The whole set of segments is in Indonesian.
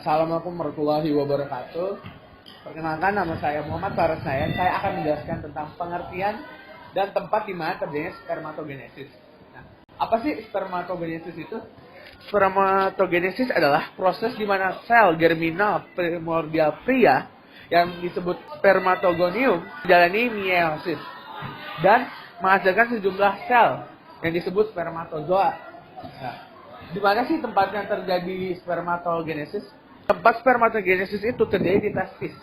Assalamualaikum warahmatullahi wabarakatuh. Perkenalkan, nama saya Muhammad Faras Nayan. Saya akan menjelaskan tentang pengertian dan tempat di mana terjadinya spermatogenesis. Nah, apa sih spermatogenesis itu? Spermatogenesis adalah proses di mana sel germinal primordial pria yang disebut spermatogonium menjalani meiosis dan menghasilkan sejumlah sel yang disebut spermatozoa. Nah, di mana sih tempatnya terjadi spermatogenesis? Tempat spermatogenesis itu terjadi di testis.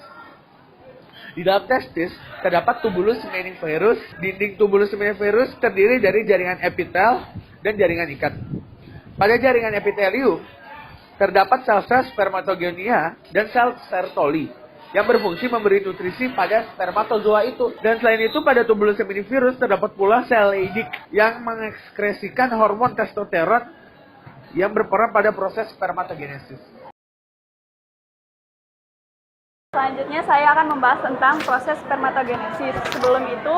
Di dalam testis terdapat tubulus seminiferus. Dinding tubulus seminiferus terdiri dari jaringan epitel dan jaringan ikat. Pada jaringan epitelium terdapat sel-sel spermatogonia dan sel Sertoli yang berfungsi memberi nutrisi pada spermatozoa itu. Dan selain itu, pada tubulus seminiferus terdapat pula sel Leydig yang mengekskresikan hormon testosteron yang berperan pada proses spermatogenesis. Selanjutnya saya akan membahas tentang proses spermatogenesis. Sebelum itu,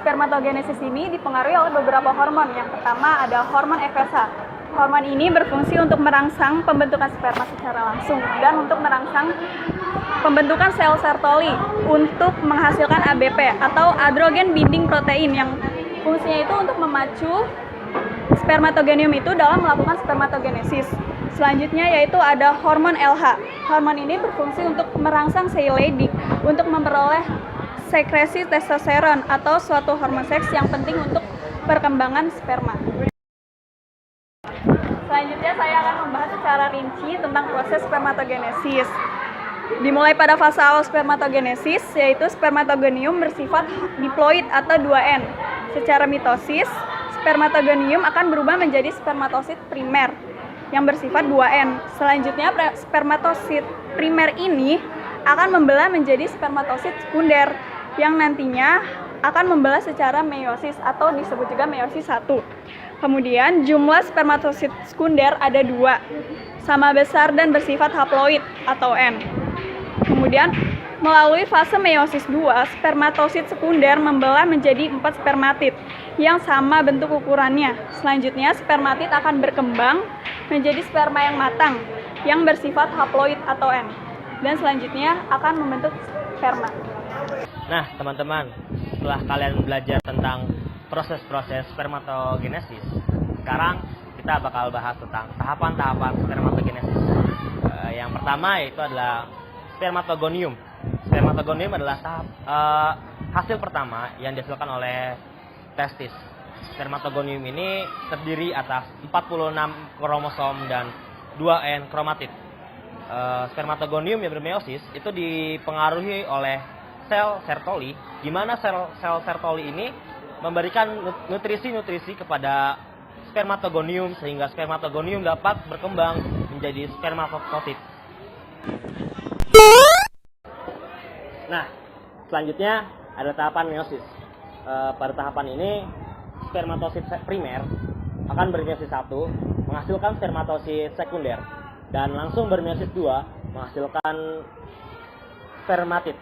spermatogenesis ini dipengaruhi oleh beberapa hormon. Yang pertama ada hormon FSH. Hormon ini berfungsi untuk merangsang pembentukan sperma secara langsung dan untuk merangsang pembentukan sel Sertoli untuk menghasilkan ABP atau androgen binding protein yang fungsinya itu untuk memacu spermatogonium itu dalam melakukan spermatogenesis. Selanjutnya yaitu ada hormon LH. Hormon ini berfungsi untuk merangsang sel Leydig untuk memperoleh sekresi testosteron atau suatu hormon seks yang penting untuk perkembangan sperma. Selanjutnya saya akan membahas secara rinci tentang proses spermatogenesis. Dimulai pada fase awal spermatogenesis, yaitu spermatogonium bersifat diploid atau 2N. Secara mitosis, spermatogonium akan berubah menjadi spermatosit primer yang bersifat 2N. Selanjutnya, spermatosit primer ini akan membelah menjadi spermatosit sekunder yang nantinya akan membelah secara meiosis atau disebut juga meiosis 1. Kemudian jumlah spermatosit sekunder ada 2, sama besar dan bersifat haploid atau N. Kemudian melalui fase meiosis 2, spermatosit sekunder membelah menjadi 4 spermatid yang sama bentuk ukurannya. Selanjutnya spermatid akan berkembang menjadi sperma yang matang yang bersifat haploid atau N. Dan selanjutnya akan membentuk sperma. Nah, teman-teman, setelah kalian belajar tentang proses-proses spermatogenesis, sekarang kita bakal bahas tentang tahapan-tahapan spermatogenesis. Yang pertama yaitu adalah spermatogonium. Spermatogonium adalah hasil pertama yang dihasilkan oleh testis. Spermatogonium ini terdiri atas 46 kromosom dan 2N kromatid. Spermatogonium yang bermeiosis itu dipengaruhi oleh sel Sertoli, di mana sel Sertoli ini memberikan nutrisi-nutrisi kepada spermatogonium sehingga spermatogonium dapat berkembang menjadi spermatosit. Nah, selanjutnya ada tahapan meiosis. Pada tahapan ini spermatosit primer akan bermeiosis 1 menghasilkan spermatosit sekunder dan langsung bermeiosis 2 menghasilkan spermatid.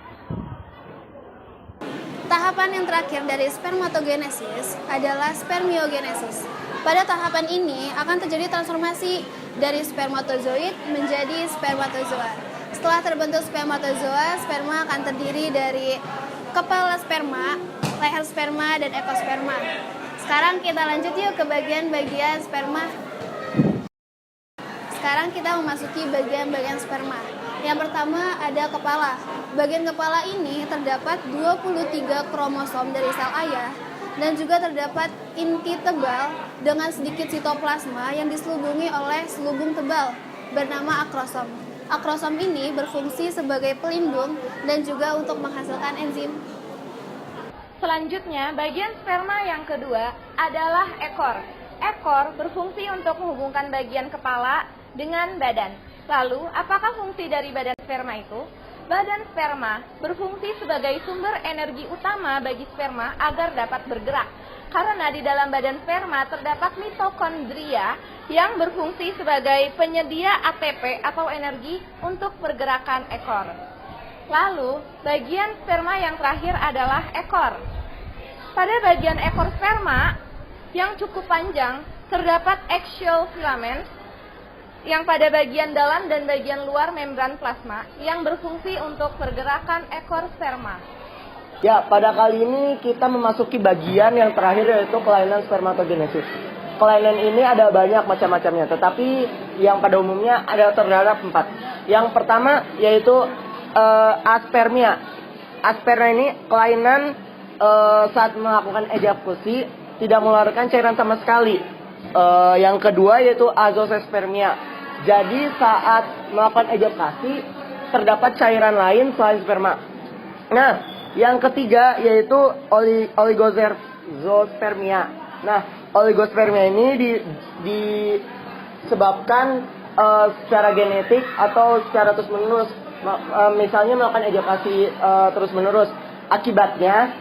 Tahapan yang terakhir dari spermatogenesis adalah spermiogenesis. Pada tahapan ini akan terjadi transformasi dari spermatozoid menjadi spermatozoa. Setelah terbentuk spermatozoa, sperma akan terdiri dari kepala sperma, leher sperma, dan ekosperma. Sekarang kita lanjut yuk ke bagian-bagian sperma. Sekarang kita memasuki bagian-bagian sperma. Yang pertama ada kepala. Bagian kepala ini terdapat 23 kromosom dari sel ayah dan juga terdapat inti tebal dengan sedikit sitoplasma yang diselubungi oleh selubung tebal bernama akrosom. Akrosom ini berfungsi sebagai pelindung dan juga untuk menghasilkan enzim. Selanjutnya, bagian sperma yang kedua adalah ekor. Ekor berfungsi untuk menghubungkan bagian kepala dengan badan. Lalu, apakah fungsi dari badan sperma itu? Badan sperma berfungsi sebagai sumber energi utama bagi sperma agar dapat bergerak. Karena di dalam badan sperma terdapat mitokondria yang berfungsi sebagai penyedia ATP atau energi untuk pergerakan ekor. Lalu, bagian sperma yang terakhir adalah ekor. Pada bagian ekor sperma yang cukup panjang, terdapat axial filament yang pada bagian dalam dan bagian luar membran plasma yang berfungsi untuk pergerakan ekor sperma. Ya, pada kali ini kita memasuki bagian yang terakhir yaitu kelainan spermatogenesis. Kelainan ini ada banyak macam-macamnya, tetapi yang pada umumnya ada terdapat 4. Yang pertama yaitu aspermia. Aspermia ini kelainan saat melakukan ejakulasi tidak mengeluarkan cairan sama sekali. Yang kedua yaitu azospermia. Jadi saat melakukan ejakulasi terdapat cairan lain selain sperma. Nah, yang ketiga yaitu oligospermia. Nah, oligospermia ini disebabkan secara genetik atau secara terus-menerus. Misalnya melakukan ejakulasi terus-menerus. Akibatnya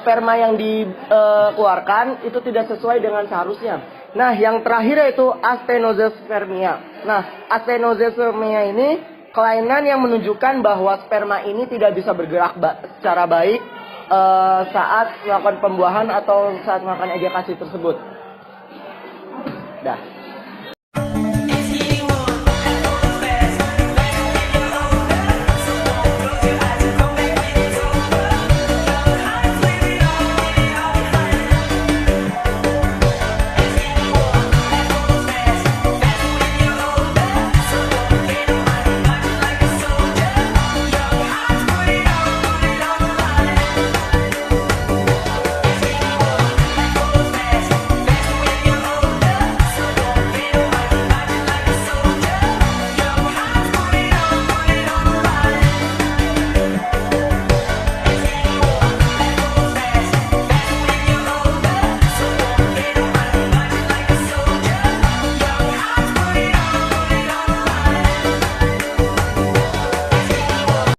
sperma yang dikeluarkan itu tidak sesuai dengan seharusnya. Nah, yang terakhir yaitu astenospermia. Nah, astenospermia ini kelainan yang menunjukkan bahwa sperma ini tidak bisa bergerak secara baik saat melakukan pembuahan atau saat melakukan ejakulasi tersebut. Dah.